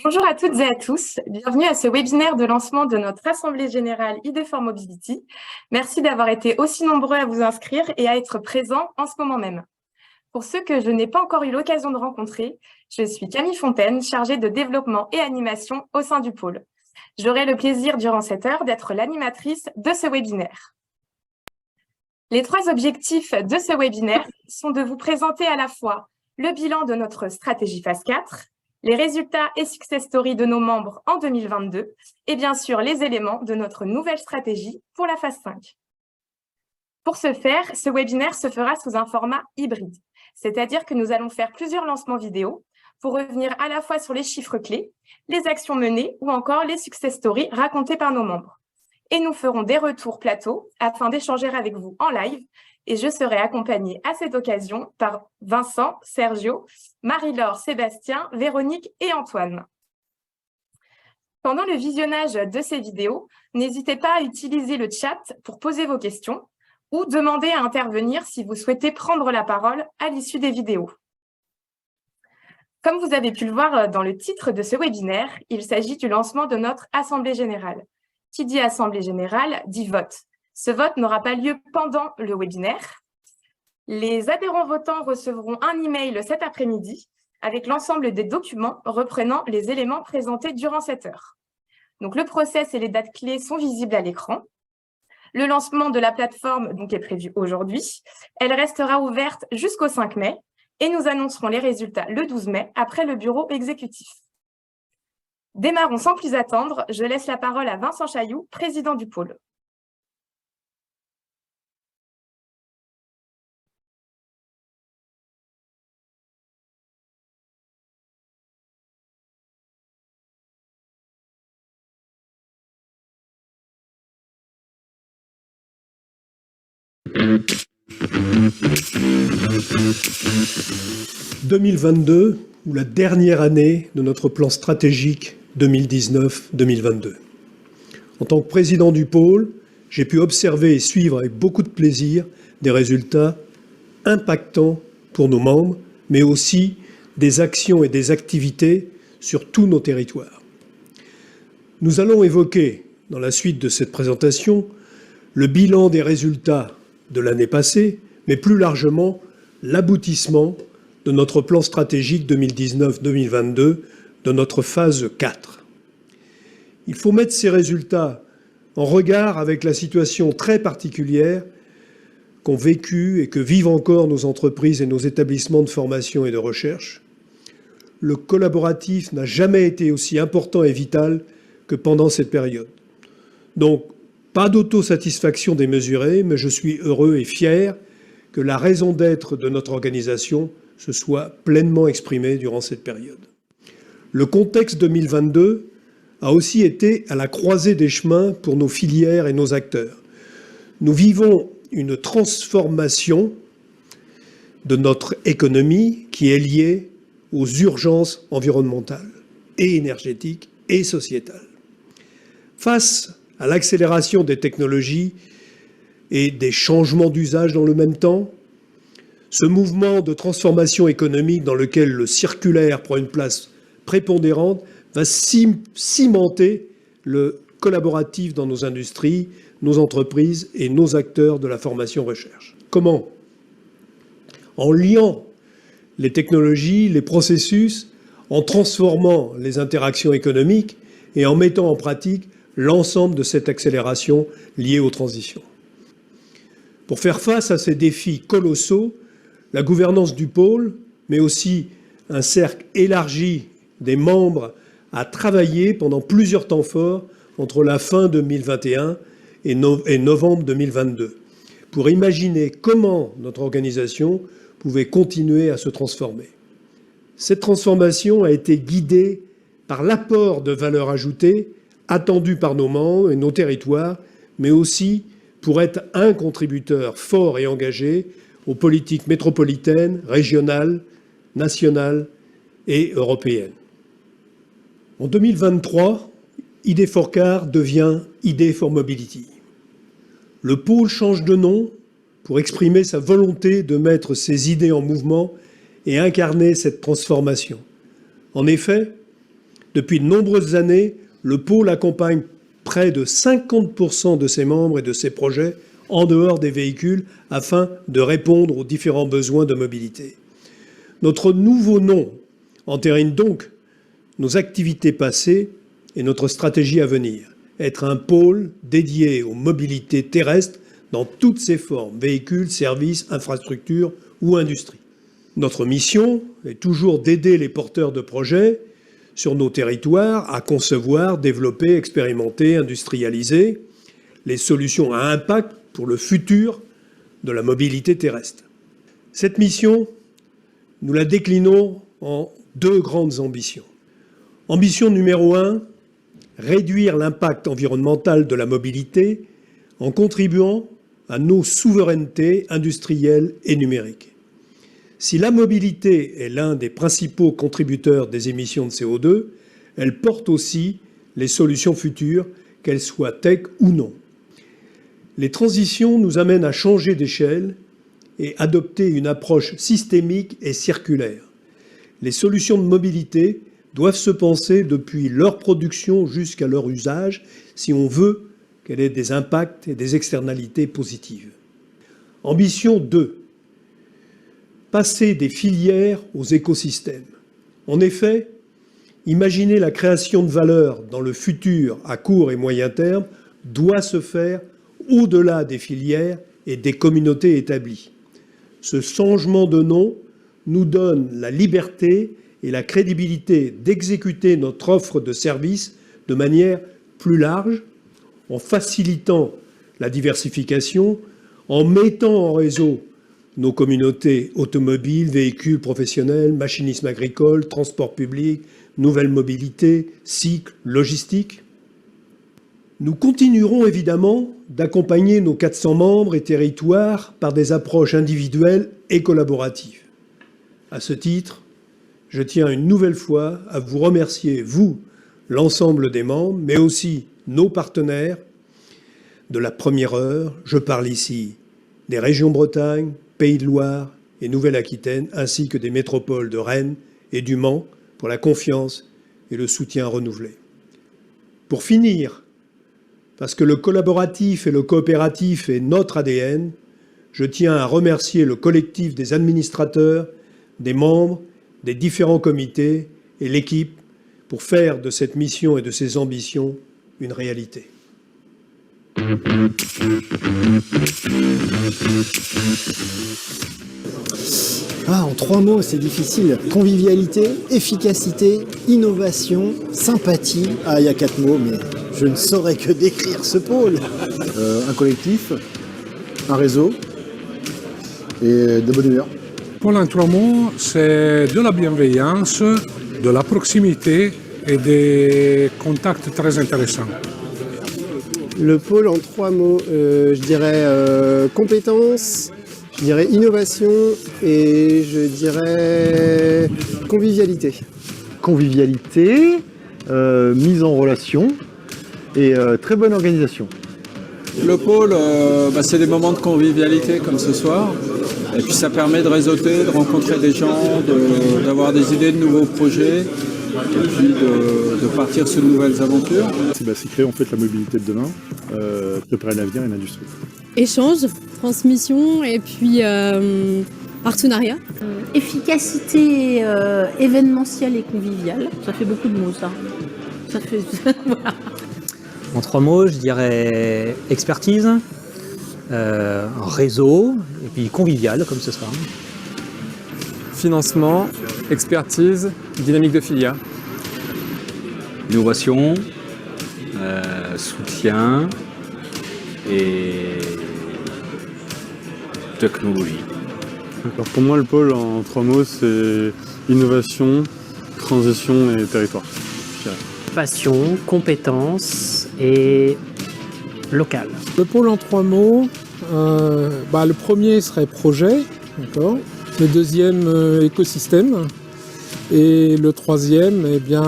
Bonjour à toutes et à tous, bienvenue à ce webinaire de lancement de notre Assemblée Générale ID4Mobility. Merci d'avoir été aussi nombreux à vous inscrire et à être présents en ce moment même. Pour ceux que je n'ai pas encore eu l'occasion de rencontrer, je suis Camille Fontaine, chargée de développement et animation au sein du pôle. J'aurai le plaisir durant cette heure d'être l'animatrice de ce webinaire. Les trois objectifs de ce webinaire sont de vous présenter à la fois le bilan de notre stratégie phase 4, les résultats et success stories de nos membres en 2022 et bien sûr les éléments de notre nouvelle stratégie pour la phase 5. Pour ce faire, ce webinaire se fera sous un format hybride, c'est-à-dire que nous allons faire plusieurs lancements vidéo pour revenir à la fois sur les chiffres clés, les actions menées ou encore les success stories racontées par nos membres. Et nous ferons des retours plateau afin d'échanger avec vous en live et je serai accompagnée à cette occasion par Vincent, Sergio, Marie-Laure, Sébastien, Véronique et Antoine. Pendant le visionnage de ces vidéos, n'hésitez pas à utiliser le chat pour poser vos questions ou demander à intervenir si vous souhaitez prendre la parole à l'issue des vidéos. Comme vous avez pu le voir dans le titre de ce webinaire, il s'agit du lancement de notre Assemblée Générale. Qui dit Assemblée Générale dit vote. Ce vote n'aura pas lieu pendant le webinaire. Les adhérents votants recevront un email cet après-midi avec l'ensemble des documents reprenant les éléments présentés durant cette heure. Donc, le process et les dates clés sont visibles à l'écran. Le lancement de la plateforme est prévu aujourd'hui. Elle restera ouverte jusqu'au 5 mai et nous annoncerons les résultats le 12 mai après le bureau exécutif. Démarrons sans plus attendre. Je laisse la parole à Vincent Chailloux, président du pôle. « 2022, ou la dernière année de notre plan stratégique 2019-2022. En tant que président du pôle, j'ai pu observer et suivre avec beaucoup de plaisir des résultats impactants pour nos membres, mais aussi des actions et des activités sur tous nos territoires. Nous allons évoquer, dans la suite de cette présentation, le bilan des résultats de l'année passée, mais plus largement l'aboutissement de notre plan stratégique 2019-2022, de notre phase 4. Il faut mettre ces résultats en regard avec la situation très particulière qu'ont vécue et que vivent encore nos entreprises et nos établissements de formation et de recherche. Le collaboratif n'a jamais été aussi important et vital que pendant cette période. Donc, pas d'autosatisfaction démesurée, mais je suis heureux et fier que la raison d'être de notre organisation se soit pleinement exprimée durant cette période. Le contexte 2022 a aussi été à la croisée des chemins pour nos filières et nos acteurs. Nous vivons une transformation de notre économie qui est liée aux urgences environnementales et énergétiques et sociétales. Face à l'accélération des technologies et des changements d'usage dans le même temps, ce mouvement de transformation économique dans lequel le circulaire prend une place prépondérante va cimenter le collaboratif dans nos industries, nos entreprises et nos acteurs de la formation-recherche. Comment? En liant les technologies, les processus, en transformant les interactions économiques et en mettant en pratique l'ensemble de cette accélération liée aux transitions. Pour faire face à ces défis colossaux, la gouvernance du pôle, mais aussi un cercle élargi des membres, a travaillé pendant plusieurs temps forts entre la fin 2021 et novembre 2022 pour imaginer comment notre organisation pouvait continuer à se transformer. Cette transformation a été guidée par l'apport de valeur ajoutée attendu par nos membres et nos territoires, mais aussi pour être un contributeur fort et engagé aux politiques métropolitaines, régionales, nationales et européennes. En 2023, ID4CAR devient ID4Mobility. Le pôle change de nom pour exprimer sa volonté de mettre ses idées en mouvement et incarner cette transformation. En effet, Depuis de nombreuses années, le pôle accompagne près de 50% de ses membres et de ses projets en dehors des véhicules afin de répondre aux différents besoins de mobilité. Notre nouveau nom entérine donc nos activités passées et notre stratégie à venir. Être un pôle dédié aux mobilités terrestres dans toutes ses formes, véhicules, services, infrastructures ou industries. Notre mission est toujours d'aider les porteurs de projets sur nos territoires à concevoir, développer, expérimenter, industrialiser les solutions à impact pour le futur de la mobilité terrestre. Cette mission, nous la déclinons en deux grandes ambitions. Ambition numéro 1, réduire l'impact environnemental de la mobilité en contribuant à nos souverainetés industrielles et numériques. Si la mobilité est l'un des principaux contributeurs des émissions de CO2, elle porte aussi les solutions futures, qu'elles soient tech ou non. Les transitions nous amènent à changer d'échelle et adopter une approche systémique et circulaire. Les solutions de mobilité doivent se penser depuis leur production jusqu'à leur usage si on veut qu'elle ait des impacts et des externalités positives. Ambition 2. Passer des filières aux écosystèmes. En effet, imaginer la création de valeur dans le futur à court et moyen terme doit se faire au-delà des filières et des communautés établies. Ce changement de nom nous donne la liberté et la crédibilité d'exécuter notre offre de services de manière plus large, en facilitant la diversification, en mettant en réseau nos communautés automobiles, véhicules professionnels, machinisme agricole, transport public, nouvelles mobilités, cycles, logistique. Nous continuerons évidemment d'accompagner nos 400 membres et territoires par des approches individuelles et collaboratives. À ce titre, je tiens une nouvelle fois à vous remercier, vous, l'ensemble des membres, mais aussi nos partenaires de la première heure. Je parle ici des régions Bretagne, Pays de Loire et Nouvelle-Aquitaine, ainsi que des métropoles de Rennes et du Mans pour la confiance et le soutien renouvelé. Pour finir, parce que le collaboratif et le coopératif est notre ADN, je tiens à remercier le collectif des administrateurs, des membres, des différents comités et l'équipe pour faire de cette mission et de ces ambitions une réalité. En 3 mots, c'est difficile. Convivialité, efficacité, innovation, sympathie. Il y a 4 mots, mais je ne saurais que décrire ce pôle. Un collectif, un réseau et de bonne humeur. Pôle en 3 mots, c'est de la bienveillance, de la proximité et des contacts très intéressants. Le pôle en 3 mots, je dirais compétence, je dirais innovation et je dirais convivialité. Convivialité, mise en relation et très bonne organisation. Le pôle, c'est des moments de convivialité comme ce soir. Et puis ça permet de réseauter, de rencontrer des gens, d'avoir des idées de nouveaux projets et puis de partir sur de nouvelles aventures. C'est créer en fait la mobilité de demain, préparer l'avenir et l'industrie. Échange, transmission et puis partenariat. Efficacité événementielle et conviviale. Ça fait beaucoup de mots, ça. Ça fait... voilà. En 3 mots, je dirais expertise, réseau et puis convivial comme ce soir. Financement, expertise, dynamique de filière. Innovation, soutien et technologie. Alors pour moi, le pôle en 3 mots, c'est innovation, transition et territoire. Passion, compétence et local. Le pôle en 3 mots, le premier serait projet, d'accord. Le deuxième, écosystème. Et le troisième,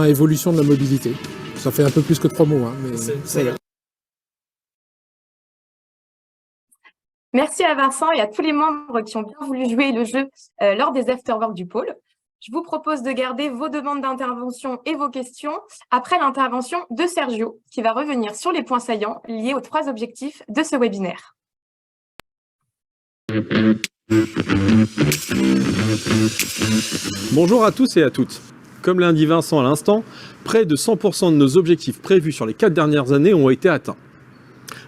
évolution de la mobilité. Ça fait un peu plus que 3 mots. Mais c'est... Merci à Vincent et à tous les membres qui ont bien voulu jouer le jeu lors des afterworks du pôle. Je vous propose de garder vos demandes d'intervention et vos questions après l'intervention de Sergio, qui va revenir sur les points saillants liés aux 3 objectifs de ce webinaire. Bonjour à tous et à toutes. Comme l'a dit Vincent à l'instant, près de 100% de nos objectifs prévus sur les 4 dernières années ont été atteints.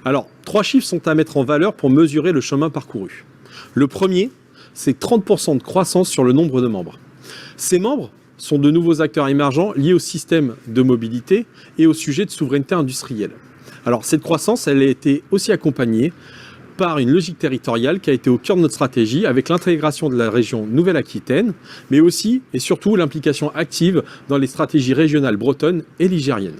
Alors, 3 chiffres sont à mettre en valeur pour mesurer le chemin parcouru. Le premier, c'est 30% de croissance sur le nombre de membres. Ces membres sont de nouveaux acteurs émergents liés au système de mobilité et au sujet de souveraineté industrielle. Alors, cette croissance, elle a été aussi accompagnée par une logique territoriale qui a été au cœur de notre stratégie avec l'intégration de la région Nouvelle-Aquitaine, mais aussi et surtout l'implication active dans les stratégies régionales bretonnes et ligériennes.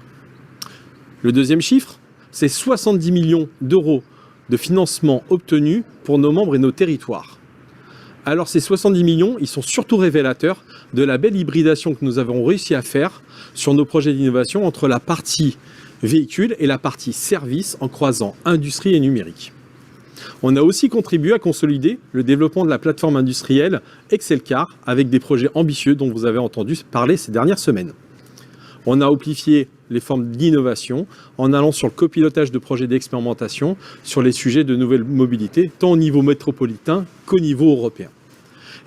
Le deuxième chiffre, c'est 70 millions d'euros de financement obtenus pour nos membres et nos territoires. Alors ces 70 millions, ils sont surtout révélateurs de la belle hybridation que nous avons réussi à faire sur nos projets d'innovation entre la partie véhicule et la partie service en croisant industrie et numérique. On a aussi contribué à consolider le développement de la plateforme industrielle Excelcar avec des projets ambitieux dont vous avez entendu parler ces dernières semaines. On a amplifié les formes d'innovation en allant sur le copilotage de projets d'expérimentation sur les sujets de nouvelle mobilité, tant au niveau métropolitain qu'au niveau européen.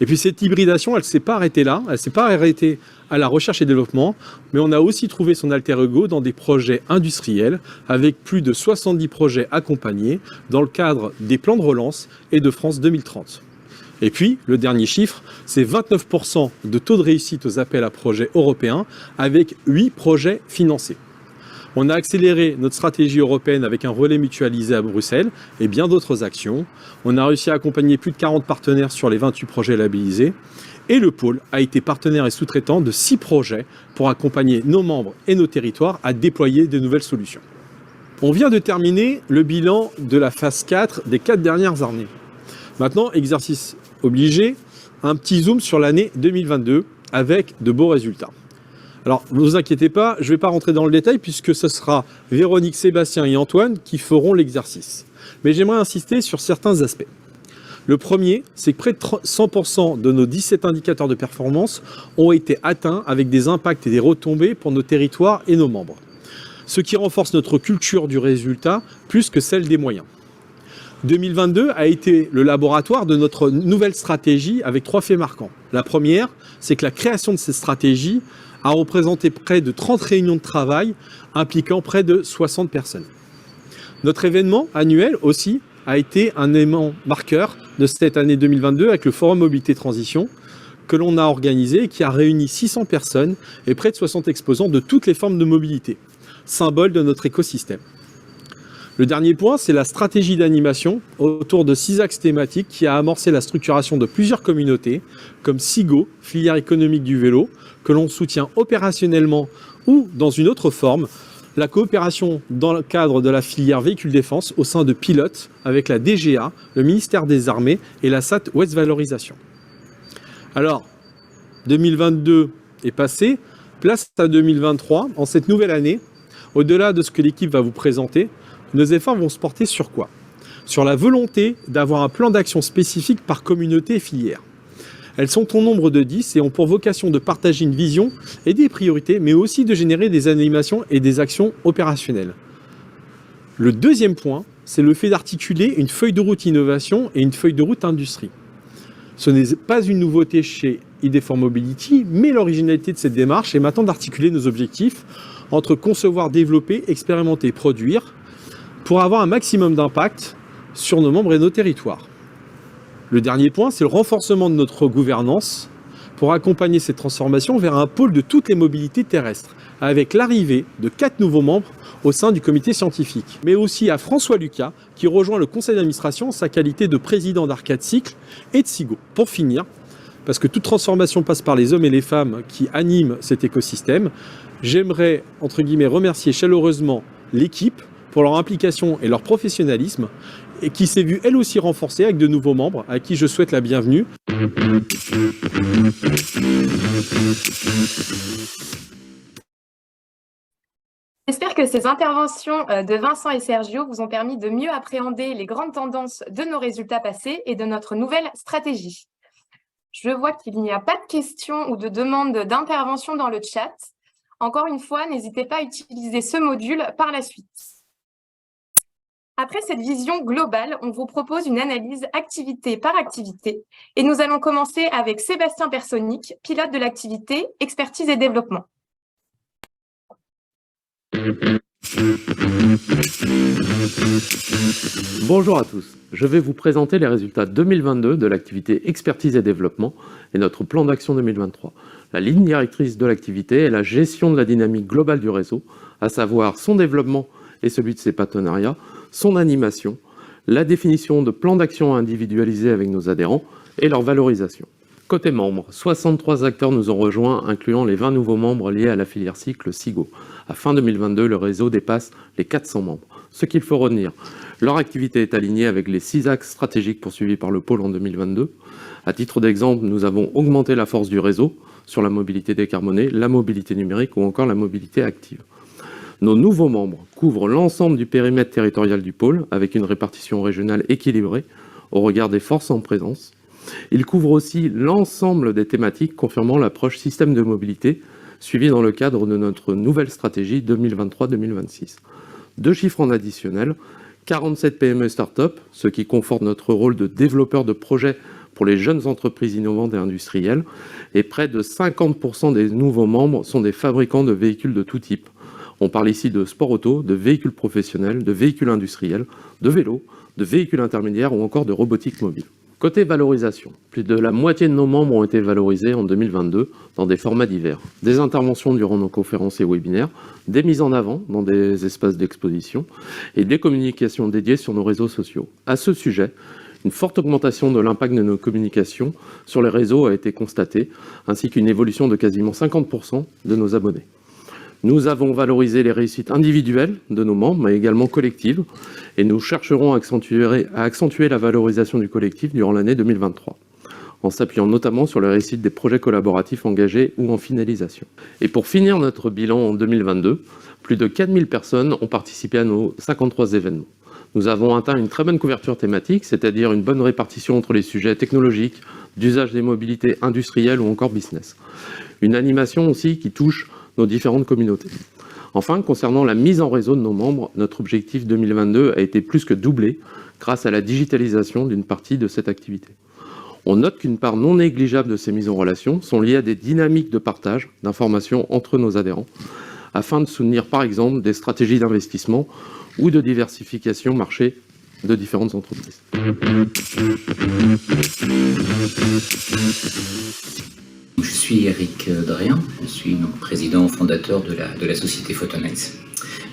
Et puis cette hybridation, elle ne s'est pas arrêtée là, elle ne s'est pas arrêtée à la recherche et développement, mais on a aussi trouvé son alter ego dans des projets industriels avec plus de 70 projets accompagnés dans le cadre des plans de relance et de France 2030. Et puis, le dernier chiffre, c'est 29% de taux de réussite aux appels à projets européens avec 8 projets financés. On a accéléré notre stratégie européenne avec un relais mutualisé à Bruxelles et bien d'autres actions. On a réussi à accompagner plus de 40 partenaires sur les 28 projets labellisés. Et le pôle a été partenaire et sous-traitant de 6 projets pour accompagner nos membres et nos territoires à déployer de nouvelles solutions. On vient de terminer le bilan de la phase 4 des 4 dernières années. Maintenant, exercice obligé, un petit zoom sur l'année 2022 avec de beaux résultats. Alors, ne vous inquiétez pas, je ne vais pas rentrer dans le détail puisque ce sera Véronique, Sébastien et Antoine qui feront l'exercice. Mais j'aimerais insister sur certains aspects. Le premier, c'est que près de 100% de nos 17 indicateurs de performance ont été atteints avec des impacts et des retombées pour nos territoires et nos membres. Ce qui renforce notre culture du résultat plus que celle des moyens. 2022 a été le laboratoire de notre nouvelle stratégie avec 3 faits marquants. La première, c'est que la création de cette stratégie a représenté près de 30 réunions de travail impliquant près de 60 personnes. Notre événement annuel aussi a été un élément marqueur de cette année 2022 avec le Forum Mobilité Transition que l'on a organisé et qui a réuni 600 personnes et près de 60 exposants de toutes les formes de mobilité, symbole de notre écosystème. Le dernier point, c'est la stratégie d'animation autour de 6 axes thématiques qui a amorcé la structuration de plusieurs communautés comme SIGO, filière économique du vélo, que l'on soutient opérationnellement ou dans une autre forme, la coopération dans le cadre de la filière véhicule défense au sein de Pilote avec la DGA, le ministère des Armées et la SAT Ouest Valorisation. Alors, 2022 est passé, place à 2023. En cette nouvelle année, au-delà de ce que l'équipe va vous présenter, nos efforts vont se porter sur quoi? Sur la volonté d'avoir un plan d'action spécifique par communauté et filière. Elles sont au nombre de 10 et ont pour vocation de partager une vision et des priorités, mais aussi de générer des animations et des actions opérationnelles. Le deuxième point, c'est le fait d'articuler une feuille de route innovation et une feuille de route industrie. Ce n'est pas une nouveauté chez ID4 Mobility, mais l'originalité de cette démarche est maintenant d'articuler nos objectifs entre concevoir, développer, expérimenter, produire, pour avoir un maximum d'impact sur nos membres et nos territoires. Le dernier point, c'est le renforcement de notre gouvernance pour accompagner cette transformation vers un pôle de toutes les mobilités terrestres, avec l'arrivée de 4 nouveaux membres au sein du comité scientifique, mais aussi à François Lucas, qui rejoint le conseil d'administration en sa qualité de président d'Arcade Cycle et de SIGO. Pour finir, parce que toute transformation passe par les hommes et les femmes qui animent cet écosystème, j'aimerais, entre guillemets, remercier chaleureusement l'équipe pour leur implication et leur professionnalisme, et qui s'est vue elle aussi renforcée avec de nouveaux membres, à qui je souhaite la bienvenue. J'espère que ces interventions de Vincent et Sergio vous ont permis de mieux appréhender les grandes tendances de nos résultats passés et de notre nouvelle stratégie. Je vois qu'il n'y a pas de questions ou de demandes d'intervention dans le chat. Encore une fois, n'hésitez pas à utiliser ce module par la suite. Après cette vision globale, on vous propose une analyse activité par activité et nous allons commencer avec Sébastien Personic, pilote de l'activité expertise et développement. Bonjour à tous, je vais vous présenter les résultats 2022 de l'activité expertise et développement et notre plan d'action 2023. La ligne directrice de l'activité est la gestion de la dynamique globale du réseau, à savoir son développement et celui de ses partenariats, son animation, la définition de plans d'action individualisés avec nos adhérents et leur valorisation. Côté membres, 63 acteurs nous ont rejoints, incluant les 20 nouveaux membres liés à la filière cycle SIGO. À fin 2022, le réseau dépasse les 400 membres. Ce qu'il faut retenir, leur activité est alignée avec les 6 axes stratégiques poursuivis par le pôle en 2022. À titre d'exemple, nous avons augmenté la force du réseau sur la mobilité décarbonée, la mobilité numérique ou encore la mobilité active. Nos nouveaux membres couvrent l'ensemble du périmètre territorial du pôle avec une répartition régionale équilibrée au regard des forces en présence. Ils couvrent aussi l'ensemble des thématiques confirmant l'approche système de mobilité suivie dans le cadre de notre nouvelle stratégie 2023-2026. 2 chiffres en additionnel, 47 PME start-up, ce qui conforte notre rôle de développeur de projets pour les jeunes entreprises innovantes et industrielles, et près de 50% des nouveaux membres sont des fabricants de véhicules de tout type. On parle ici de sport auto, de véhicules professionnels, de véhicules industriels, de vélos, de véhicules intermédiaires ou encore de robotique mobile. Côté valorisation, plus de la moitié de nos membres ont été valorisés en 2022 dans des formats divers. Des interventions durant nos conférences et webinaires, des mises en avant dans des espaces d'exposition et des communications dédiées sur nos réseaux sociaux. À ce sujet, une forte augmentation de l'impact de nos communications sur les réseaux a été constatée, ainsi qu'une évolution de quasiment 50% de nos abonnés. Nous avons valorisé les réussites individuelles de nos membres, mais également collectives, et nous chercherons à accentuer la valorisation du collectif durant l'année 2023, en s'appuyant notamment sur les réussites des projets collaboratifs engagés ou en finalisation. Et pour finir notre bilan en 2022, plus de 4000 personnes ont participé à nos 53 événements. Nous avons atteint une très bonne couverture thématique, c'est-à-dire une bonne répartition entre les sujets technologiques, d'usage des mobilités industrielles ou encore business. Une animation aussi qui touche nos différentes communautés. Enfin, concernant la mise en réseau de nos membres, notre objectif 2022 a été plus que doublé grâce à la digitalisation d'une partie de cette activité. On note qu'une part non négligeable de ces mises en relation sont liées à des dynamiques de partage d'informations entre nos adhérents, afin de soutenir par exemple des stratégies d'investissement ou de diversification marché de différentes entreprises. Je suis Eric Drien, je suis donc président fondateur de la société Photonines.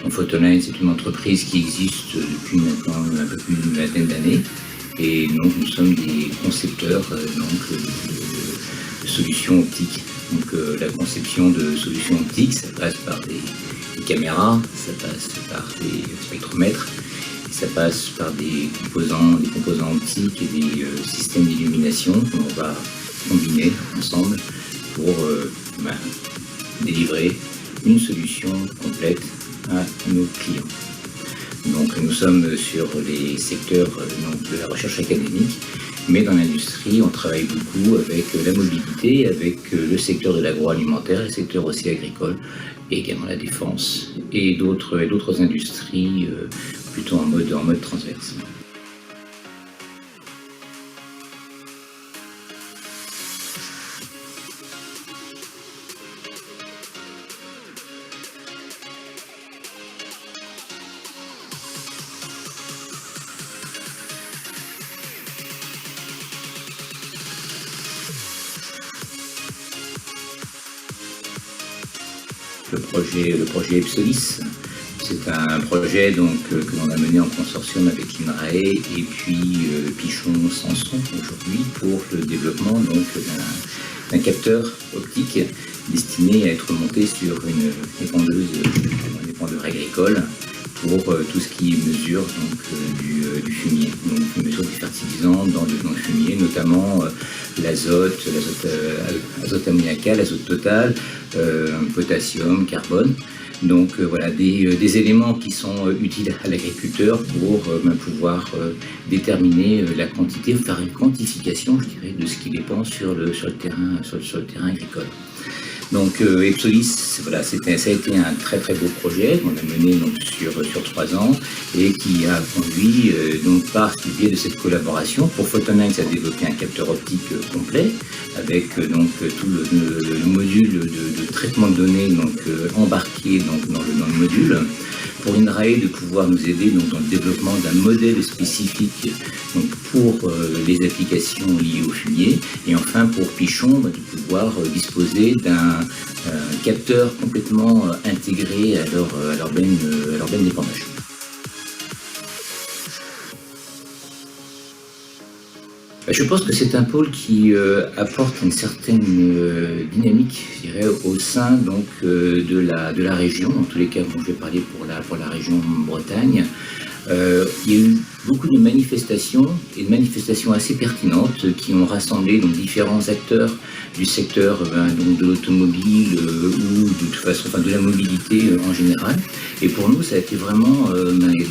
Donc Photonines est une entreprise qui existe depuis maintenant un peu plus d'une vingtaine d'années et donc nous sommes des concepteurs de solutions optiques. Donc la conception de solutions optiques, ça passe par des caméras, ça passe par des spectromètres, ça passe par des composants optiques et des systèmes d'illumination qu'on va combiner ensemble pour délivrer une solution complète à nos clients. Donc nous sommes sur les secteurs de la recherche académique, mais dans l'industrie on travaille beaucoup avec la mobilité, avec le secteur de l'agroalimentaire, le secteur aussi agricole, et également la défense et d'autres industries plutôt en mode transverse. Le projet Epsolis, c'est un projet donc, que l'on a mené en consortium avec l'INRAE et puis Pichon Sanson aujourd'hui pour le développement d'un capteur optique destiné à être monté sur une épandeur agricole pour tout ce qui est mesure du fumier, donc mesure du fertilisant dans le fumier, notamment l'azote ammoniacal, l'azote total, potassium, carbone. Donc voilà, des éléments qui sont utiles à l'agriculteur pour pouvoir déterminer la quantité, faire une quantification, je dirais, de ce qu'il dépense sur le terrain agricole. Donc Epsolis, voilà, ça a été un très très beau projet qu'on a mené donc, sur 3 ans et qui a conduit donc par le biais de cette collaboration pour Photonines à développer un capteur optique complet avec donc tout le module de traitement de données donc embarqué donc dans le module. Pour INRAE de pouvoir nous aider donc, dans le développement d'un modèle spécifique donc, pour les applications liées au fumier. Et enfin pour Pichon de pouvoir disposer d'un capteur complètement intégré à leur benne d'épandage. Je pense que c'est un pôle qui apporte une certaine dynamique, je dirais, au sein donc, de la région. En tous les cas, je vais parler pour la région Bretagne. Il y a eu beaucoup de manifestations, et de manifestations assez pertinentes qui ont rassemblé donc, différents acteurs du secteur donc de l'automobile ou de toute façon de la mobilité en général. Et pour nous, ça a été vraiment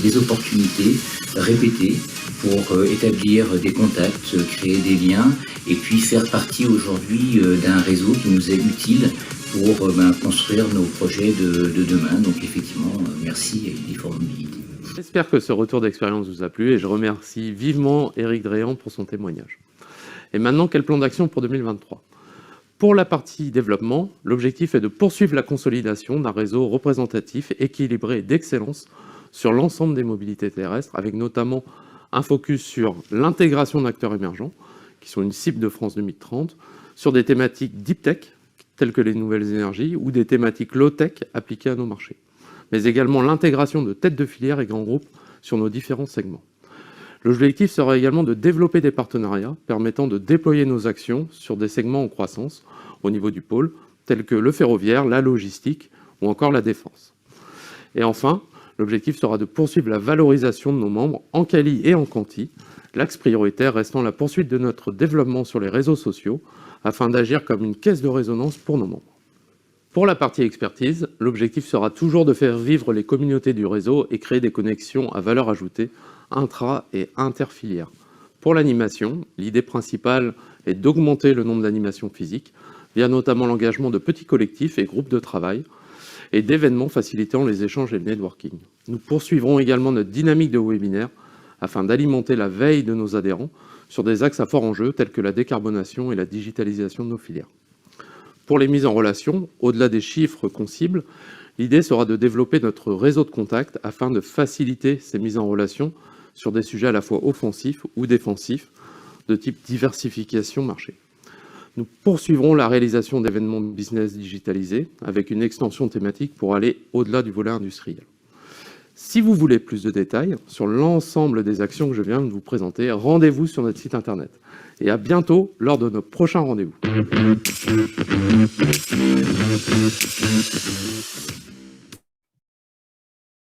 des opportunités répétées pour établir des contacts, créer des liens et puis faire partie aujourd'hui d'un réseau qui nous est utile pour construire nos projets de demain. Donc effectivement, merci à Idéfor Mobilité. J'espère que ce retour d'expérience vous a plu et je remercie vivement Éric Dréan pour son témoignage. Et maintenant, quel plan d'action pour 2023 ? Pour la partie développement, l'objectif est de poursuivre la consolidation d'un réseau représentatif, équilibré et d'excellence sur l'ensemble des mobilités terrestres, avec notamment un focus sur l'intégration d'acteurs émergents, qui sont une cible de France 2030, sur des thématiques deep tech, telles que les nouvelles énergies, ou des thématiques low tech appliquées à nos marchés, mais également l'intégration de têtes de filière et grands groupes sur nos différents segments. L'objectif sera également de développer des partenariats permettant de déployer nos actions sur des segments en croissance au niveau du pôle, tels que le ferroviaire, la logistique ou encore la défense. Et enfin, l'objectif sera de poursuivre la valorisation de nos membres en quali et en quanti, l'axe prioritaire restant la poursuite de notre développement sur les réseaux sociaux afin d'agir comme une caisse de résonance pour nos membres. Pour la partie expertise, l'objectif sera toujours de faire vivre les communautés du réseau et créer des connexions à valeur ajoutée intra- et interfilières. Pour l'animation, l'idée principale est d'augmenter le nombre d'animations physiques via notamment l'engagement de petits collectifs et groupes de travail et d'événements facilitant les échanges et le networking. Nous poursuivrons également notre dynamique de webinaire afin d'alimenter la veille de nos adhérents sur des axes à fort enjeu tels que la décarbonation et la digitalisation de nos filières. Pour les mises en relation, au-delà des chiffres qu'on cible, l'idée sera de développer notre réseau de contacts afin de faciliter ces mises en relation sur des sujets à la fois offensifs ou défensifs de type diversification marché. Nous poursuivrons la réalisation d'événements business digitalisés avec une extension thématique pour aller au-delà du volet industriel. Si vous voulez plus de détails sur l'ensemble des actions que je viens de vous présenter, rendez-vous sur notre site internet. Et à bientôt lors de nos prochains rendez-vous.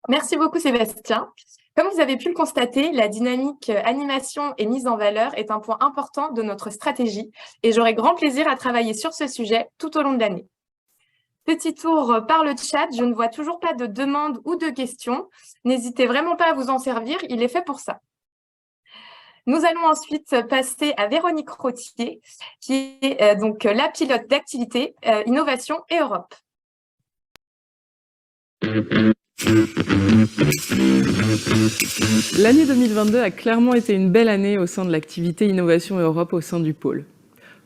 Merci beaucoup Sébastien. Comme vous avez pu le constater, la dynamique animation et mise en valeur est un point important de notre stratégie et j'aurai grand plaisir à travailler sur ce sujet tout au long de l'année. Petit tour par le chat, je ne vois toujours pas de demandes ou de questions. N'hésitez vraiment pas à vous en servir, il est fait pour ça. Nous allons ensuite passer à Véronique Rottier, qui est donc la pilote d'activité Innovation et Europe. L'année 2022 a clairement été une belle année au sein de l'activité Innovation et Europe au sein du pôle.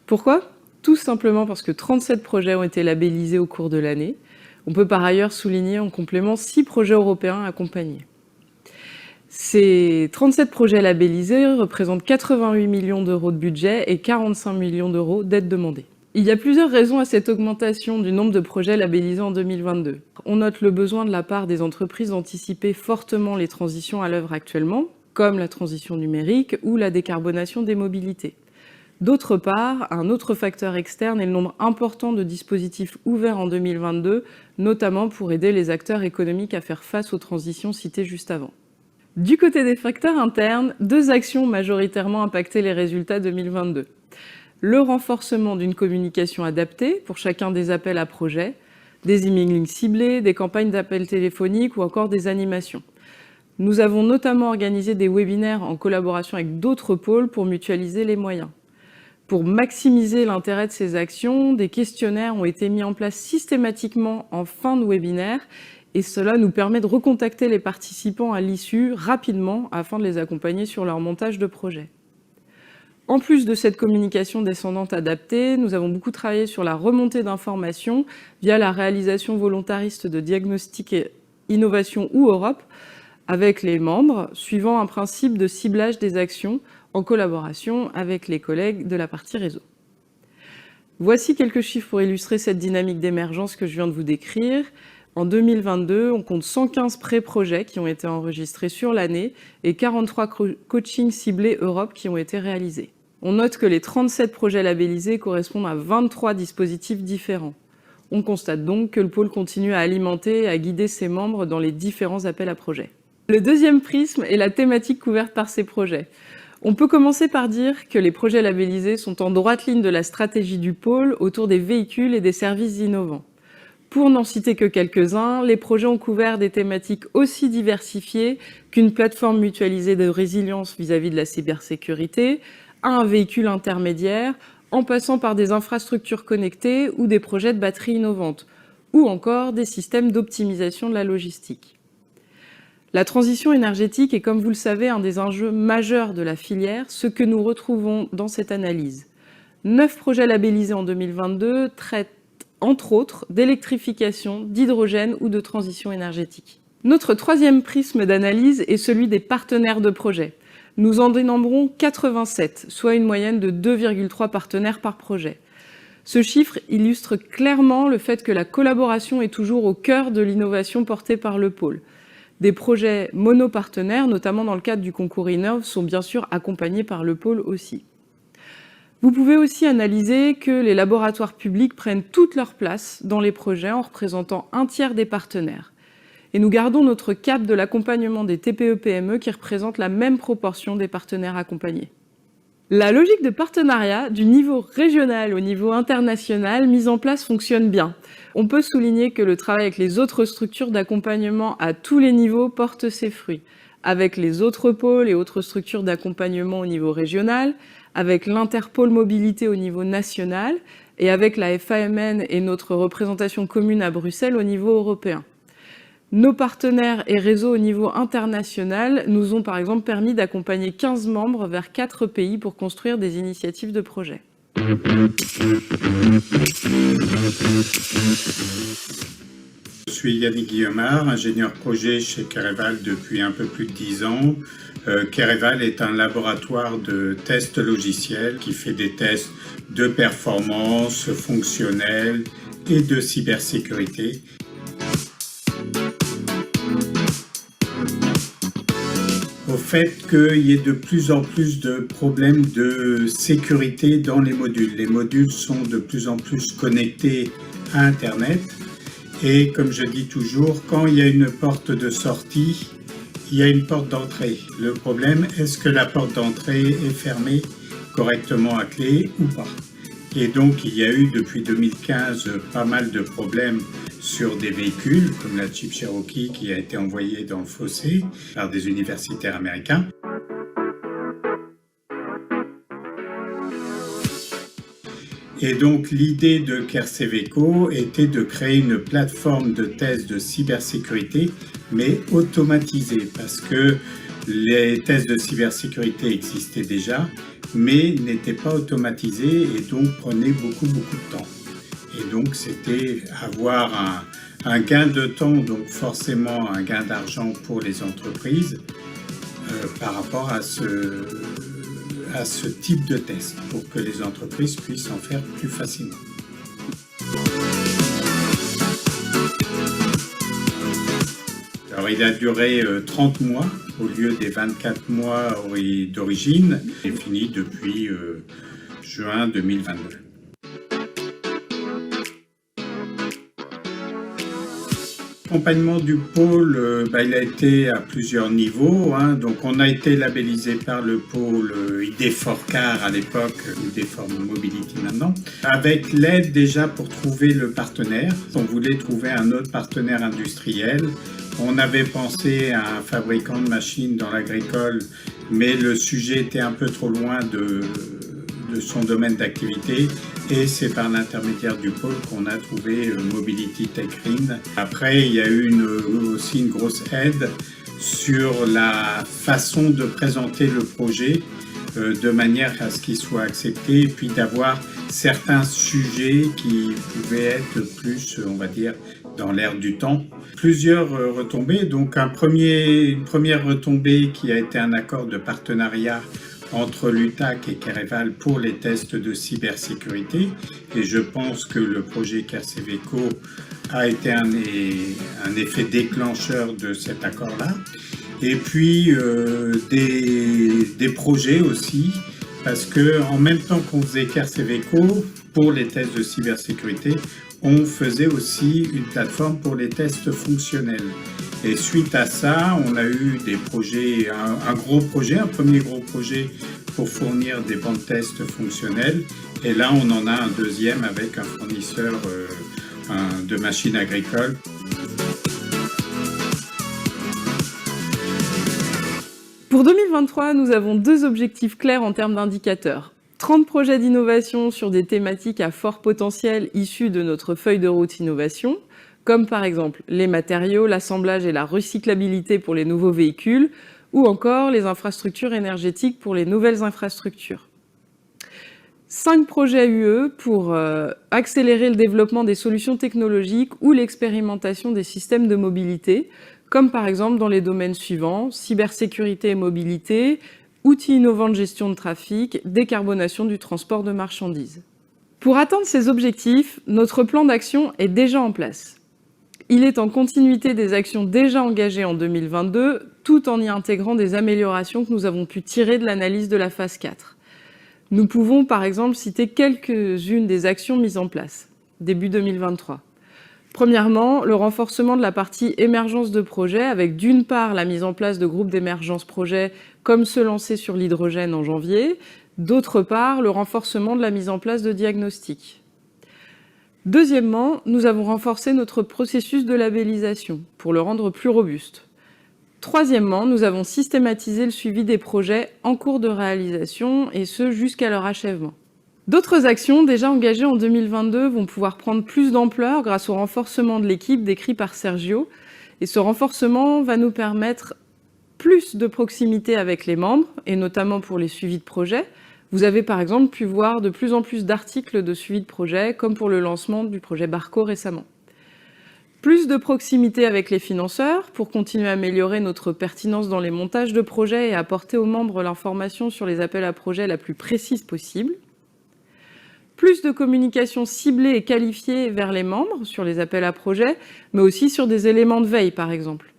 Pourquoi ? Tout simplement parce que 37 projets ont été labellisés au cours de l'année. On peut par ailleurs souligner en complément 6 projets européens accompagnés. Ces 37 projets labellisés représentent 88 millions d'euros de budget et 45 millions d'euros d'aides demandées. Il y a plusieurs raisons à cette augmentation du nombre de projets labellisés en 2022. On note le besoin de la part des entreprises d'anticiper fortement les transitions à l'œuvre actuellement, comme la transition numérique ou la décarbonation des mobilités. D'autre part, un autre facteur externe est le nombre important de dispositifs ouverts en 2022, notamment pour aider les acteurs économiques à faire face aux transitions citées juste avant. Du côté des facteurs internes, 2 actions ont majoritairement impacté les résultats 2022. Le renforcement d'une communication adaptée pour chacun des appels à projets, des emailing ciblés, des campagnes d'appels téléphoniques ou encore des animations. Nous avons notamment organisé des webinaires en collaboration avec d'autres pôles pour mutualiser les moyens. Pour maximiser l'intérêt de ces actions, des questionnaires ont été mis en place systématiquement en fin de webinaire et cela nous permet de recontacter les participants à l'issue rapidement afin de les accompagner sur leur montage de projet. En plus de cette communication descendante adaptée, nous avons beaucoup travaillé sur la remontée d'informations via la réalisation volontariste de diagnostics et innovation ou Europe avec les membres, suivant un principe de ciblage des actions en collaboration avec les collègues de la partie réseau. Voici quelques chiffres pour illustrer cette dynamique d'émergence que je viens de vous décrire. En 2022, on compte 115 pré-projets qui ont été enregistrés sur l'année et 43 coachings ciblés Europe qui ont été réalisés. On note que les 37 projets labellisés correspondent à 23 dispositifs différents. On constate donc que le pôle continue à alimenter et à guider ses membres dans les différents appels à projets. Le deuxième prisme est la thématique couverte par ces projets. On peut commencer par dire que les projets labellisés sont en droite ligne de la stratégie du pôle autour des véhicules et des services innovants. Pour n'en citer que quelques-uns, les projets ont couvert des thématiques aussi diversifiées qu'une plateforme mutualisée de résilience vis-à-vis de la cybersécurité, un véhicule intermédiaire, en passant par des infrastructures connectées ou des projets de batteries innovantes, ou encore des systèmes d'optimisation de la logistique. La transition énergétique est, comme vous le savez, un des enjeux majeurs de la filière, ce que nous retrouvons dans cette analyse. 9 projets labellisés en 2022 traitent, entre autres, d'électrification, d'hydrogène ou de transition énergétique. Notre troisième prisme d'analyse est celui des partenaires de projet. Nous en dénombrons 87, soit une moyenne de 2,3 partenaires par projet. Ce chiffre illustre clairement le fait que la collaboration est toujours au cœur de l'innovation portée par le pôle. Des projets monopartenaires, notamment dans le cadre du concours Innov, sont bien sûr accompagnés par le pôle aussi. Vous pouvez aussi analyser que les laboratoires publics prennent toute leur place dans les projets en représentant un tiers des partenaires. Et nous gardons notre cap de l'accompagnement des TPE-PME qui représente la même proportion des partenaires accompagnés. La logique de partenariat du niveau régional au niveau international mise en place fonctionne bien. On peut souligner que le travail avec les autres structures d'accompagnement à tous les niveaux porte ses fruits, avec les autres pôles et autres structures d'accompagnement au niveau régional, avec l'Interpôle Mobilité au niveau national et avec la FAMN et notre représentation commune à Bruxelles au niveau européen. Nos partenaires et réseaux au niveau international nous ont par exemple permis d'accompagner 15 membres vers 4 pays pour construire des initiatives de projet. Je suis Yannick Guillemard, ingénieur projet chez Kereval depuis un peu plus de 10 ans. Kereval est un laboratoire de tests logiciels qui fait des tests de performance fonctionnelle et de cybersécurité. Au fait qu'il y ait de plus en plus de problèmes de sécurité dans les modules. Les modules sont de plus en plus connectés à Internet et comme je dis toujours, quand il y a une porte de sortie, il y a une porte d'entrée. Le problème, est-ce que la porte d'entrée est fermée correctement à clé ou pas? Et donc il y a eu depuis 2015 pas mal de problèmes sur des véhicules comme la Jeep Cherokee qui a été envoyée dans le fossé par des universitaires américains. Et donc l'idée de Kerseveco était de créer une plateforme de tests de cybersécurité mais automatisée parce que les tests de cybersécurité existaient déjà mais n'étaient pas automatisés et donc prenaient beaucoup de temps. Et donc c'était avoir un gain de temps, donc forcément un gain d'argent pour les entreprises par rapport à ce type de test pour que les entreprises puissent en faire plus facilement. Alors il a duré 30 mois au lieu des 24 mois d'origine et fini depuis juin 2022. L'accompagnement du pôle, il a été à plusieurs niveaux. Donc, on a été labellisé par le pôle ID4CAR à l'époque, ID4 Mobility maintenant, avec l'aide déjà pour trouver le partenaire. On voulait trouver un autre partenaire industriel. On avait pensé à un fabricant de machines dans l'agricole, mais le sujet était un peu trop loin de son domaine d'activité, et c'est par l'intermédiaire du pôle qu'on a trouvé Mobility Tech Green. Après, il y a eu aussi une grosse aide sur la façon de présenter le projet de manière à ce qu'il soit accepté, et puis d'avoir certains sujets qui pouvaient être plus, on va dire, dans l'air du temps. Plusieurs retombées, donc une première retombée qui a été un accord de partenariat entre l'UTAC et Kereval pour les tests de cybersécurité, et je pense que le projet CARSEVECO a été un effet déclencheur de cet accord-là. Et puis des projets aussi, parce que en même temps qu'on faisait CARSEVECO pour les tests de cybersécurité, on faisait aussi une plateforme pour les tests fonctionnels. Et suite à ça, on a eu des projets, un premier gros projet pour fournir des bancs de tests fonctionnels. Et là, on en a un deuxième avec un fournisseur de machines agricoles. Pour 2023, nous avons 2 objectifs clairs en termes d'indicateurs. 30 projets d'innovation sur des thématiques à fort potentiel issus de notre feuille de route innovation, comme par exemple les matériaux, l'assemblage et la recyclabilité pour les nouveaux véhicules, ou encore les infrastructures énergétiques pour les nouvelles infrastructures. 5 projets UE pour accélérer le développement des solutions technologiques ou l'expérimentation des systèmes de mobilité, comme par exemple dans les domaines suivants, cybersécurité et mobilité, outils innovants de gestion de trafic, décarbonation du transport de marchandises. Pour atteindre ces objectifs, notre plan d'action est déjà en place. Il est en continuité des actions déjà engagées en 2022, tout en y intégrant des améliorations que nous avons pu tirer de l'analyse de la phase 4. Nous pouvons par exemple citer quelques-unes des actions mises en place, début 2023. Premièrement, le renforcement de la partie émergence de projet, avec d'une part la mise en place de groupes d'émergence projet comme ceux lancés sur l'hydrogène en janvier, d'autre part le renforcement de la mise en place de diagnostics. Deuxièmement, nous avons renforcé notre processus de labellisation pour le rendre plus robuste. Troisièmement, nous avons systématisé le suivi des projets en cours de réalisation, et ce jusqu'à leur achèvement. D'autres actions déjà engagées en 2022 vont pouvoir prendre plus d'ampleur grâce au renforcement de l'équipe décrit par Sergio, et ce renforcement va nous permettre plus de proximité avec les membres, et notamment pour les suivis de projets. Vous avez par exemple pu voir de plus en plus d'articles de suivi de projet, comme pour le lancement du projet Barco récemment. Plus de proximité avec les financeurs pour continuer à améliorer notre pertinence dans les montages de projets et apporter aux membres l'information sur les appels à projets la plus précise possible. Plus de communication ciblée et qualifiée vers les membres sur les appels à projets, mais aussi sur des éléments de veille par exemple.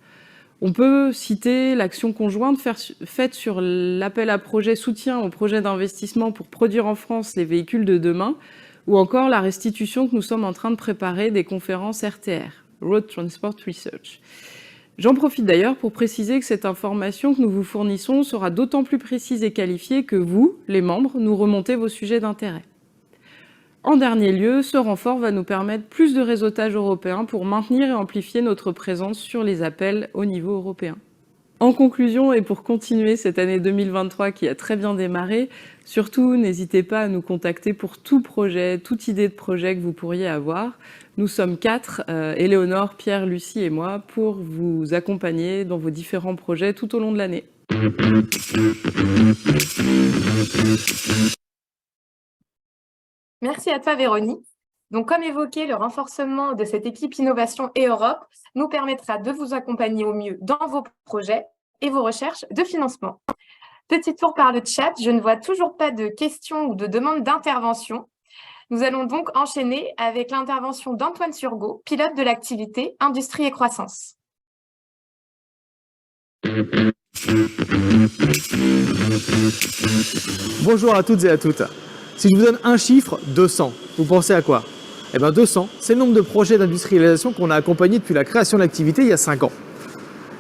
On peut citer l'action conjointe faite sur l'appel à projet soutien au projet d'investissement pour produire en France les véhicules de demain, ou encore la restitution que nous sommes en train de préparer des conférences RTR, Road Transport Research. J'en profite d'ailleurs pour préciser que cette information que nous vous fournissons sera d'autant plus précise et qualifiée que vous, les membres, nous remontez vos sujets d'intérêt. En dernier lieu, ce renfort va nous permettre plus de réseautage européen pour maintenir et amplifier notre présence sur les appels au niveau européen. En conclusion, et pour continuer cette année 2023 qui a très bien démarré, surtout n'hésitez pas à nous contacter pour tout projet, toute idée de projet que vous pourriez avoir. Nous sommes 4, Éléonore, Pierre, Lucie et moi, pour vous accompagner dans vos différents projets tout au long de l'année. Merci à toi Véronique. Donc comme évoqué, le renforcement de cette équipe Innovation et Europe nous permettra de vous accompagner au mieux dans vos projets et vos recherches de financement. Petit tour par le chat, je ne vois toujours pas de questions ou de demandes d'intervention. Nous allons donc enchaîner avec l'intervention d'Antoine Surgaud, pilote de l'activité Industrie et Croissance. Bonjour à toutes et à toutes. Si je vous donne un chiffre, 200, vous pensez à quoi? Eh bien 200, c'est le nombre de projets d'industrialisation qu'on a accompagnés depuis la création de l'activité il y a 5 ans.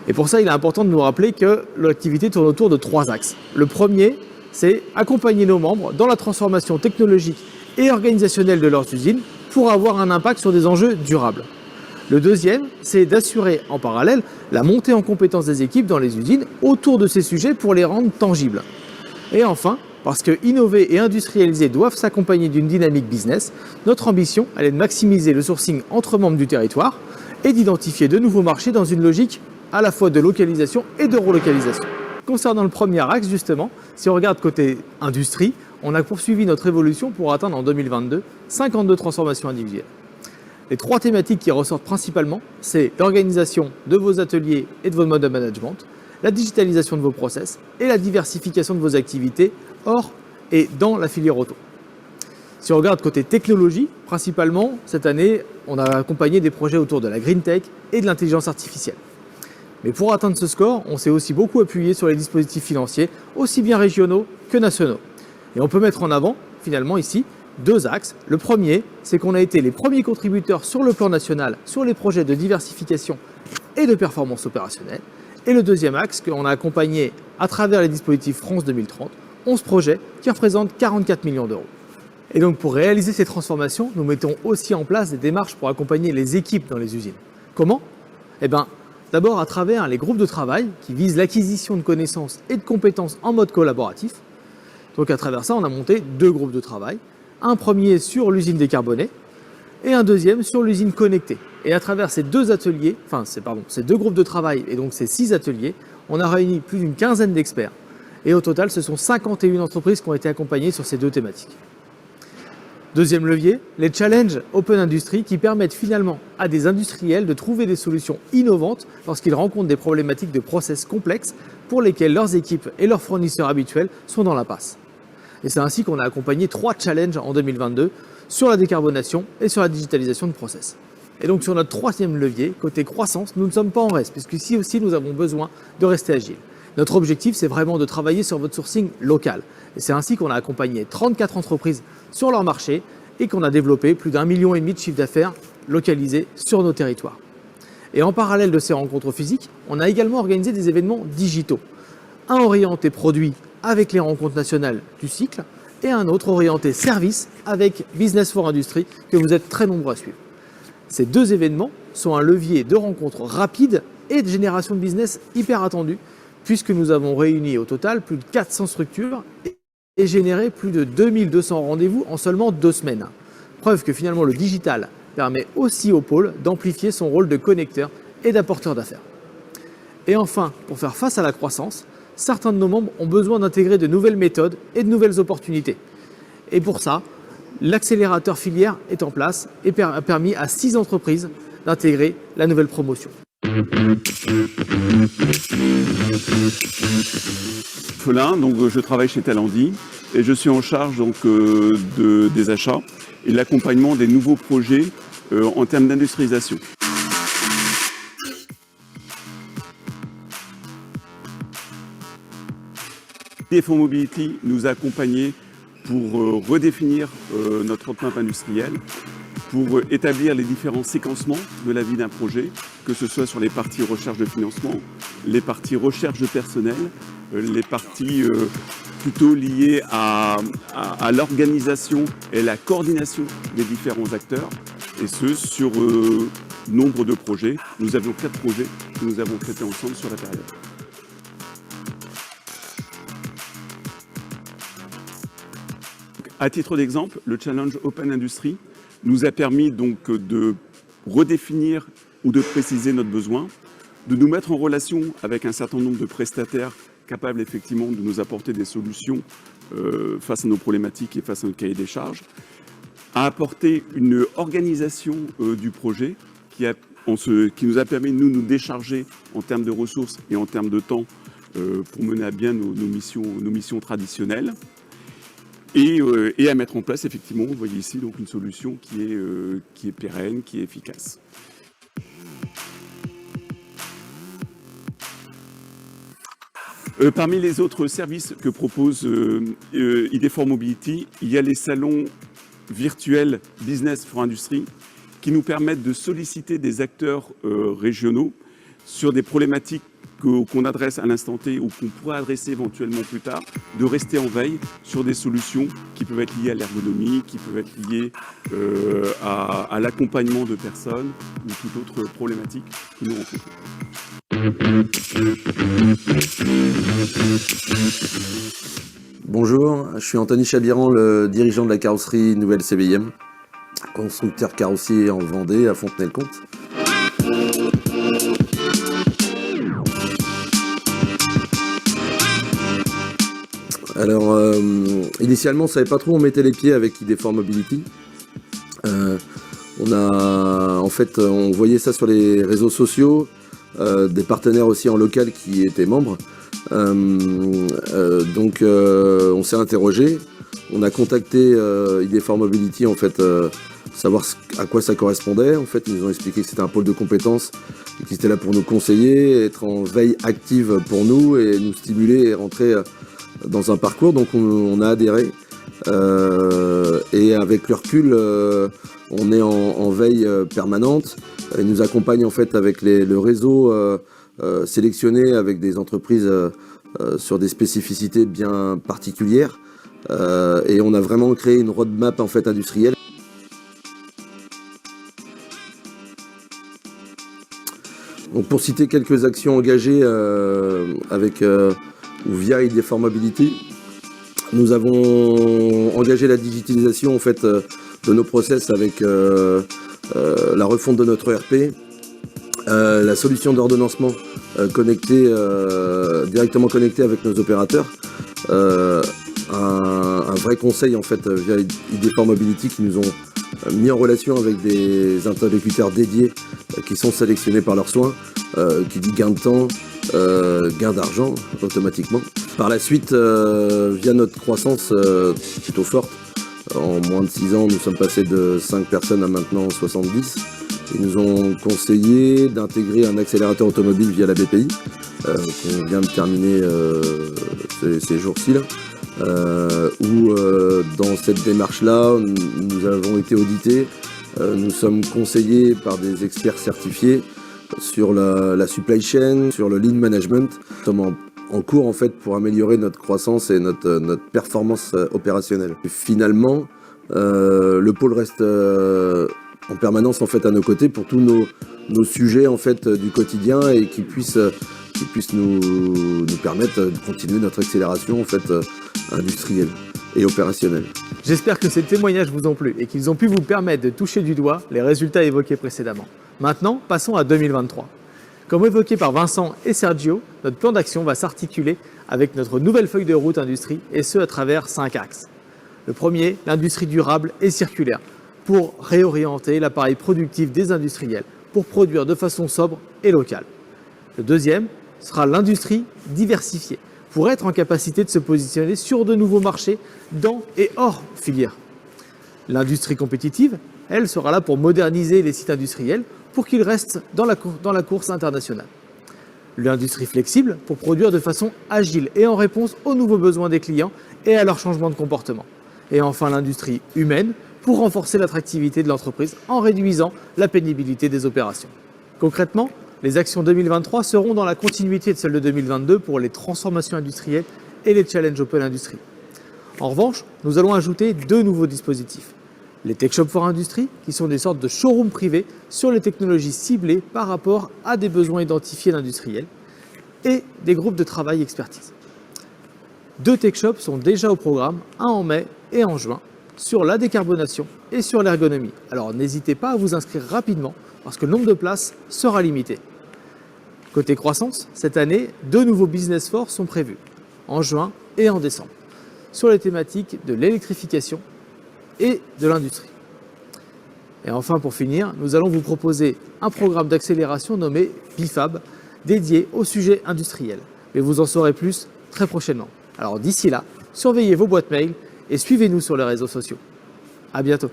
Et pour ça, il est important de nous rappeler que l'activité tourne autour de 3 axes. Le premier, c'est accompagner nos membres dans la transformation technologique et organisationnelle de leurs usines pour avoir un impact sur des enjeux durables. Le deuxième, c'est d'assurer en parallèle la montée en compétence des équipes dans les usines autour de ces sujets pour les rendre tangibles. Et enfin, parce que innover et industrialiser doivent s'accompagner d'une dynamique business, notre ambition, elle est de maximiser le sourcing entre membres du territoire et d'identifier de nouveaux marchés dans une logique à la fois de localisation et de relocalisation. Concernant le premier axe, justement, si on regarde côté industrie, on a poursuivi notre évolution pour atteindre en 2022 52 transformations individuelles. Les 3 thématiques qui ressortent principalement, c'est l'organisation de vos ateliers et de votre mode de management, la digitalisation de vos process et la diversification de vos activités hors et dans la filière auto. Si on regarde côté technologie, principalement, cette année, on a accompagné des projets autour de la green tech et de l'intelligence artificielle. Mais pour atteindre ce score, on s'est aussi beaucoup appuyé sur les dispositifs financiers, aussi bien régionaux que nationaux. Et on peut mettre en avant, finalement ici, 2 axes. Le premier, c'est qu'on a été les premiers contributeurs sur le plan national sur les projets de diversification et de performance opérationnelle. Et le deuxième axe, qu'on a accompagné à travers les dispositifs France 2030, 11 projets qui représentent 44 millions d'euros. Et donc pour réaliser ces transformations, nous mettons aussi en place des démarches pour accompagner les équipes dans les usines. Comment ? Eh bien, d'abord à travers les groupes de travail qui visent l'acquisition de connaissances et de compétences en mode collaboratif. Donc à travers ça, on a monté 2 groupes de travail. Un premier sur l'usine décarbonée et un deuxième sur l'usine connectée. Et à travers ces 2 ateliers, ces 2 groupes de travail et donc ces 6 ateliers, on a réuni plus d'une quinzaine d'experts. Et au total, ce sont 51 entreprises qui ont été accompagnées sur ces 2 thématiques. Deuxième levier, les challenges Open Industry qui permettent finalement à des industriels de trouver des solutions innovantes lorsqu'ils rencontrent des problématiques de process complexes pour lesquels leurs équipes et leurs fournisseurs habituels sont dans l'impasse. Et c'est ainsi qu'on a accompagné 3 challenges en 2022 sur la décarbonation et sur la digitalisation de process. Et donc sur notre 3e levier, côté croissance, nous ne sommes pas en reste, puisqu'ici aussi nous avons besoin de rester agiles. Notre objectif, c'est vraiment de travailler sur votre sourcing local. Et c'est ainsi qu'on a accompagné 34 entreprises sur leur marché et qu'on a développé plus d'1,5 million de chiffre d'affaires localisés sur nos territoires. Et en parallèle de ces rencontres physiques, on a également organisé des événements digitaux. Un orienté produit avec les rencontres nationales du cycle et un autre orienté service avec Business for Industry que vous êtes très nombreux à suivre. Ces 2 événements sont un levier de rencontres rapides et de génération de business hyper attendu puisque nous avons réuni au total plus de 400 structures et généré plus de 2200 rendez-vous en seulement 2 semaines. Preuve que finalement le digital permet aussi au pôle d'amplifier son rôle de connecteur et d'apporteur d'affaires. Et enfin, pour faire face à la croissance, certains de nos membres ont besoin d'intégrer de nouvelles méthodes et de nouvelles opportunités. Et pour ça, l'accélérateur filière est en place et a permis à 6 entreprises d'intégrer la nouvelle promotion. Donc je travaille chez Talandi et je suis en charge des achats et de l'accompagnement des nouveaux projets en termes d'industrialisation. DFO Mobility nous a accompagnés pour redéfinir notre roadmap industriel, pour établir les différents séquencements de la vie d'un projet, que ce soit sur les parties recherche de financement, les parties recherche de personnel, les parties plutôt liées à l'organisation et la coordination des différents acteurs, et ce sur nombre de projets. Nous avions 4 projets que nous avons traités ensemble sur la période. À titre d'exemple, le Challenge Open Industry nous a permis donc de redéfinir ou de préciser notre besoin, de nous mettre en relation avec un certain nombre de prestataires capables effectivement de nous apporter des solutions face à nos problématiques et face à notre cahier des charges, à apporter une organisation du projet qui nous a permis de nous décharger en termes de ressources et en termes de temps pour mener à bien nos missions traditionnelles. Et à mettre en place, effectivement, vous voyez ici donc une solution qui est pérenne, qui est efficace. Parmi les autres services que propose ID4Mobility, il y a les salons virtuels Business for Industry qui nous permettent de solliciter des acteurs régionaux sur des problématiques qu'on adresse à l'instant T ou qu'on pourrait adresser éventuellement plus tard, de rester en veille sur des solutions qui peuvent être liées à l'ergonomie, qui peuvent être liées à l'accompagnement de personnes ou toute autre problématique que nous rencontrons. Bonjour, je suis Anthony Chabiran, le dirigeant de la carrosserie Nouvelle CBIM, constructeur carrossier en Vendée à Fontenay-le-Comte. Alors, initialement, on ne savait pas trop où on mettait les pieds avec ID4 Mobility. On voyait ça sur les réseaux sociaux, des partenaires aussi en local qui étaient membres. Donc, on s'est interrogé. On a contacté ID4 Mobility, en fait, savoir à quoi ça correspondait. En fait, ils nous ont expliqué que c'était un pôle de compétences et qu'ils étaient là pour nous conseiller, être en veille active pour nous et nous stimuler et rentrer dans un parcours. Donc on a adhéré et avec le recul on est en veille permanente. Ils nous accompagnent en fait avec le réseau sélectionné avec des entreprises sur des spécificités bien particulières et on a vraiment créé une roadmap en fait industrielle. Donc pour citer quelques actions engagées avec ou via ID4 Mobility, nous avons engagé la digitalisation en fait de nos process avec la refonte de notre ERP, la solution d'ordonnancement directement connectée avec nos opérateurs, un vrai conseil en fait via ID4 Mobility qui nous ont mis en relation avec des interlocuteurs dédiés qui sont sélectionnés par leurs soins, qui dit gain de temps, gain d'argent automatiquement. Par la suite, via notre croissance plutôt forte, en moins de 6 ans, nous sommes passés de 5 personnes à maintenant 70. Ils nous ont conseillé d'intégrer un accélérateur automobile via la BPI, qu'on vient de terminer ces jours-ci, où dans cette démarche-là, nous avons été audités, nous sommes conseillés par des experts certifiés sur la supply chain, sur le lean management. Nous sommes en cours en fait pour améliorer notre croissance et notre performance opérationnelle. Et finalement, le pôle reste en permanence en fait à nos côtés pour tous nos sujets en fait du quotidien et qui puissent nous permettre de continuer notre accélération en fait industrielle et opérationnelle. J'espère que ces témoignages vous ont plu et qu'ils ont pu vous permettre de toucher du doigt les résultats évoqués précédemment. Maintenant, passons à 2023. Comme évoqué par Vincent et Sergio, notre plan d'action va s'articuler avec notre nouvelle feuille de route industrie et ce à travers 5 axes. Le premier, l'industrie durable et circulaire, pour réorienter l'appareil productif des industriels pour produire de façon sobre et locale. Le deuxième sera l'industrie diversifiée, pour être en capacité de se positionner sur de nouveaux marchés dans et hors filière. L'industrie compétitive, elle, sera là pour moderniser les sites industriels pour qu'ils restent dans la course internationale. L'industrie flexible, pour produire de façon agile et en réponse aux nouveaux besoins des clients et à leur changement de comportement. Et enfin l'industrie humaine, pour renforcer l'attractivité de l'entreprise en réduisant la pénibilité des opérations. Concrètement, les actions 2023 seront dans la continuité de celles de 2022 pour les transformations industrielles et les challenges Open Industry. En revanche, nous allons ajouter 2 nouveaux dispositifs. Les Tech Shop for Industry, qui sont des sortes de showrooms privés sur les technologies ciblées par rapport à des besoins identifiés d'industriels, et des groupes de travail expertise. 2 Tech Shops sont déjà au programme, un en mai et en juin, sur la décarbonation et sur l'ergonomie. Alors n'hésitez pas à vous inscrire rapidement parce que le nombre de places sera limité. Côté croissance, cette année, 2 nouveaux business force sont prévus, en juin et en décembre, sur les thématiques de l'électrification et de l'industrie. Et enfin, pour finir, nous allons vous proposer un programme d'accélération nommé BIFAB, dédié au sujet industriel. Mais vous en saurez plus très prochainement. Alors d'ici là, surveillez vos boîtes mail et suivez-nous sur les réseaux sociaux. À bientôt.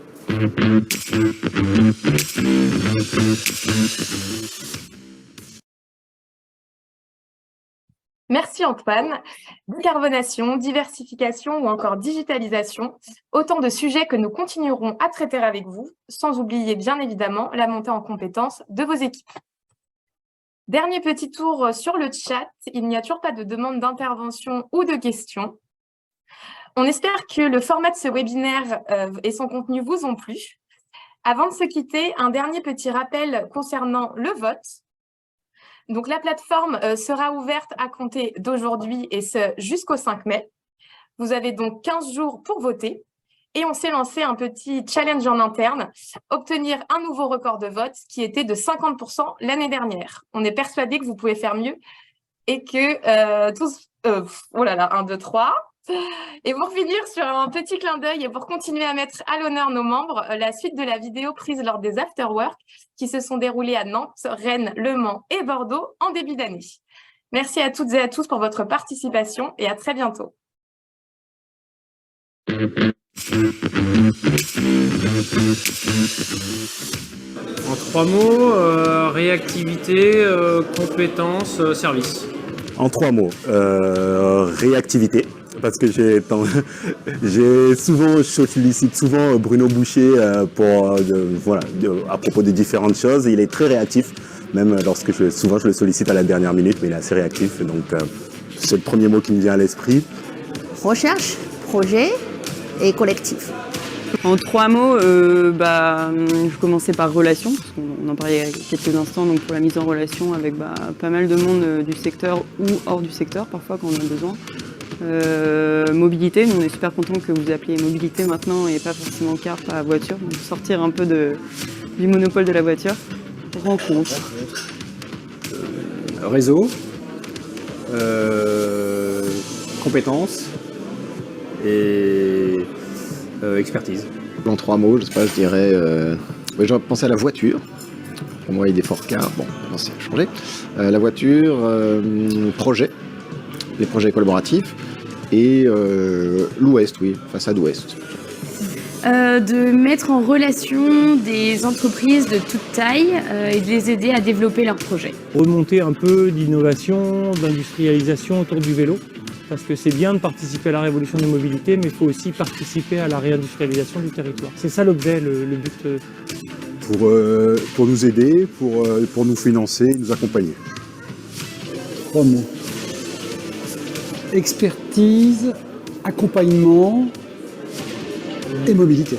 Merci Antoine. Décarbonation, diversification ou encore digitalisation, autant de sujets que nous continuerons à traiter avec vous, sans oublier bien évidemment la montée en compétences de vos équipes. Dernier petit tour sur le chat, il n'y a toujours pas de demande d'intervention ou de questions. On espère que le format de ce webinaire et son contenu vous ont plu. Avant de se quitter, un dernier petit rappel concernant le vote. Donc, la plateforme sera ouverte à compter d'aujourd'hui et ce jusqu'au 5 mai. Vous avez donc 15 jours pour voter. Et on s'est lancé un petit challenge en interne, obtenir un nouveau record de vote qui était de 50% l'année dernière. On est persuadé que vous pouvez faire mieux et que tous... oh là là, 1, 2, 3... Et pour finir sur un petit clin d'œil et pour continuer à mettre à l'honneur nos membres, la suite de la vidéo prise lors des afterworks qui se sont déroulés à Nantes, Rennes, Le Mans et Bordeaux en début d'année. Merci à toutes et à tous pour votre participation et à très bientôt. En 3 mots, réactivité, compétences, service. En 3 mots, réactivité. Parce que je sollicite souvent Bruno Boucher à propos de différentes choses. Il est très réactif, même lorsque souvent je le sollicite à la dernière minute, mais il est assez réactif. Donc c'est le premier mot qui me vient à l'esprit. Recherche, projet et collectif. En 3 mots, je commençais par relation, parce qu'on en parlait il y a quelques instants, donc pour la mise en relation avec pas mal de monde du secteur ou hors du secteur, parfois quand on a besoin. Mobilité, nous on est super contents que vous appeliez mobilité maintenant et pas forcément car, pas voiture, donc sortir un peu du monopole de la voiture. Rencontre. Réseau, compétences et expertise. En 3 mots, je sais pas, je dirais, j'aurais pensé à la voiture. Pour moi, il y a des forts cars, bon, ça a changé. La voiture, projet, les projets collaboratifs et l'Ouest, oui, façade Ouest. De mettre en relation des entreprises de toute taille et de les aider à développer leurs projets. Remonter un peu d'innovation, d'industrialisation autour du vélo, parce que c'est bien de participer à la révolution des mobilités, mais il faut aussi participer à la réindustrialisation du territoire. C'est ça l'objet, le but. Pour nous aider, pour nous financer, nous accompagner. 3 mots. Expertise, accompagnement et mobilité.